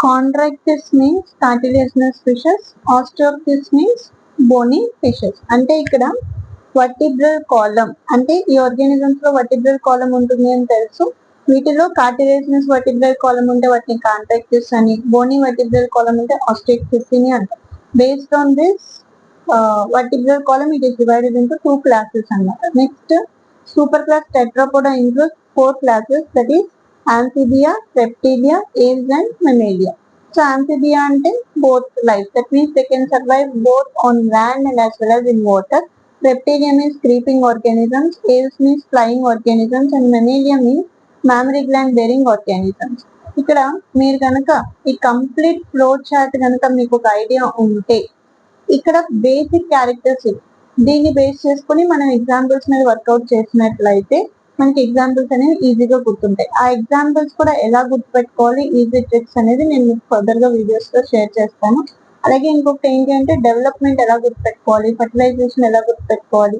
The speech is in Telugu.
కాంట్రాక్టిస్ means cartilaginous fishes, osteichthyes means bony fishes. అంటే ఇక్కడ వర్టిబ్రల్ కాలమ్ అంటే ఈ ఆర్గానిజమ్స్ లో వర్టిబ్రల్ కాలమ్ ఉంటుంది అని తెలుసు. వీటిలో కార్టిలేజినస్ వర్టిబ్రల్ కాలమ్ ఉంటే వాటిని కాంట్రాక్టిస్ అని, బోనీ వర్టిబ్రల్ కాలమ్ ఉంటే ఆస్టియోక్టిస్ అని అంటారు. Based on this vertebral column it is divided into two classes అన్నమాట. Next super class టెట్రాపోడా includes four classes, that is amphibia, reptilia, aves and mammalia. So amphibia అంటే both life, that means they can survive both on land and as well as in water. Reptilia means creeping organisms, aves means flying organisms and mammalia means mammary gland bearing organisms. ఇక్కడ మీరు కనుక ఈ కంప్లీట్ ఫ్లో చార్ట్ కనుక మీకు ఒక ఐడియా ఉంటే ఇక్కడ బేసిక్ క్యారెక్టర్స్ దీన్ని బేస్ చేసుకుని మనం ఎగ్జాంపుల్స్ మీద వర్కౌట్ చేసినట్లయితే మనకి ఎగ్జాంపుల్స్ అనేవి ఈజీగా గుర్తుంటాయి. ఆ ఎగ్జాంపుల్స్ కూడా ఎలా గుర్తుపెట్టుకోవాలి, ఈజీ ట్రిక్స్ అనేది నేను మీకు ఫర్దర్ గా వీడియోస్ లో షేర్ చేస్తాను. అలాగే ఇంకొకటి ఏంటి అంటే డెవలప్మెంట్ ఎలా గుర్తుపెట్టుకోవాలి, ఫర్టిలైజేషన్ ఎలా గుర్తుపెట్టుకోవాలి,